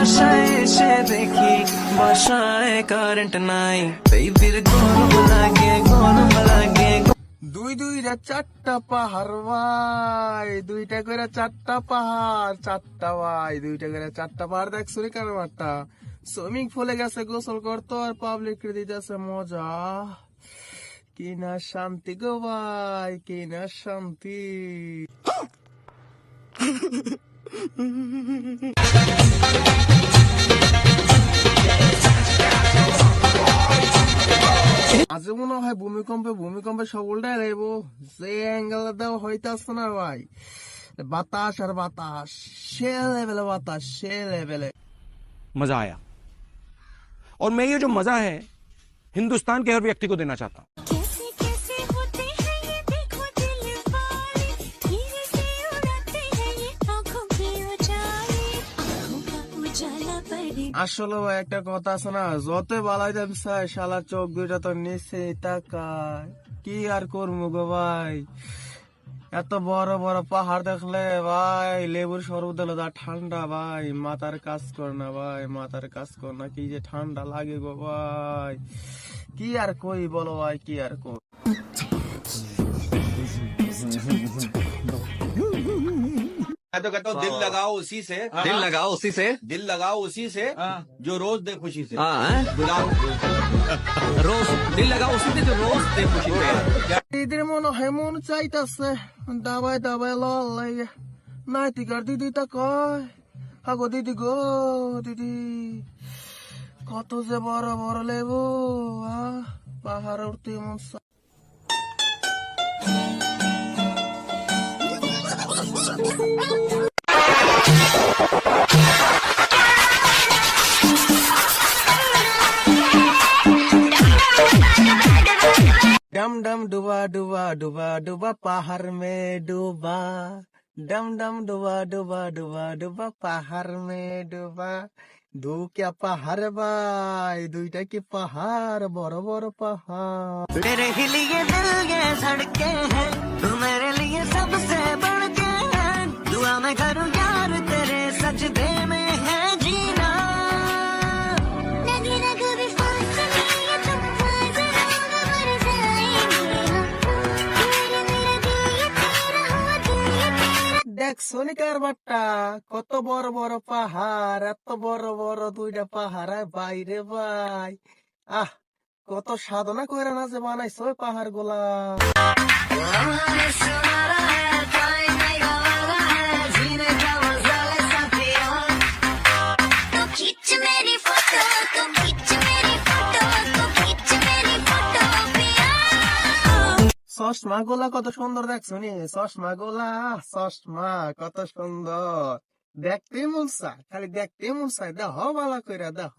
বাসায় এসে দেখি বাসায় কারেন্ট নাই, বেবির গরম লাগে গরম লাগে। দুই দুইটা চারটা পাহাড় ভাই, দুইটা করে চারটা পাহাড়, চারটা ভাই দুইটা করে চারটা পাহাড়। দেখছো রে কারবারটা, সুইমিং পুলে গেছে গোসল করতো আর পাবলিক দিতেছে মজা। কি না শান্তি গো ভাই, কি না শান্তি। আজ মনে হয় ভূমিকম্পে সব উল্টায় যাইবো, যে অ্যাঙ্গেল দেওয়া হইতাছে না ভাই। বাতাস আর বাতাস, সে লেভেলে বাতাস, সে লেভেলে। मजा आया और मैं ये जो मजा है हिंदुस्तान के हर व्यक्ति को देना चाहता हूं। कैसे कैसे होते हैं ये देखो दिल वाले, धीरे से उड़ाते हैं ये आँखों के उजाले, आँखों का उजाला पड़े। আসলে ভাই একটা কথা আছে না, যত বালাই দেন চাই শালা চোখ দুইটা তো নিচে তাকায়। কি আর করবো গো ভাই, এত বড় বড় পাহাড় দেখলে ভাই লেবুর শরবত দিলে যা ঠান্ডা ভাই, মাথার কাজ কর না ভাই, মাথার কাজ কর না, কি যে ঠান্ডা লাগে গো ভাই। কি আর কই বলো ভাই, কি আর কই। मैं तो कहता हूँ दिल लगाओ उसी से, दिल लगाओ उसी से। दिल लगाओ उसी से जो रोज दे खुशी से। हाँ हैं? गुलाब रोज दिल लगाओ उसी से जो रोज दे खुशी से। দিদির মনে হয় মন চাইতাছে দাবাই দাবাই লল লাগে। নাইতিকার দিদি তা কয়, আগো দিদি গো দিদি, কত যে বড় বড় লেবু, পাহাড় উঠতে মন চায়। डम डम डुबा डुबा डुबा डुबा पहाड़ में डूबा, डम डम डुबा डुबा डुबा डुबा पहाड़ में डूबा। दू क्या पहाड़ भाई, दुईटा की पहाड़, बड़ बड़ पहाड़। तेरे ही लिए दिल ये धड़के हैं, तू मेरे लिए सबसे बढ़ के है। दुआ मैं करूँ यार तेरे सजदे में है जीना। लगे ना कभी फांसी, ये तुम जरा मर जाएंगे हम। मेरा मेरा दिल ये तेरा हुआ, दिल ये तेरा। দেখছো নি কারবারটা, কত বড় বড় পাহাড়, এত বড় বড় দুইটা পাহাড় বাইরে ভাই। কত সাধনা করে না যে বানাইছো ওই পাহাড় গুলা। हमारे सुनारा है, कोई नहीं गवारा है, जीने का मजा ले साथिया। तो खींच मेरी फोटो, तो खींच मेरी फोटो, तो खींच मेरी फोटो पिया। চশমা গোলা কত সুন্দর দেখছো নি, চশমা গোলা, চশমা কত সুন্দর দেখতে মন চায়, খালি দেখতে মন চায়। দেহ ভালো করে দেহ।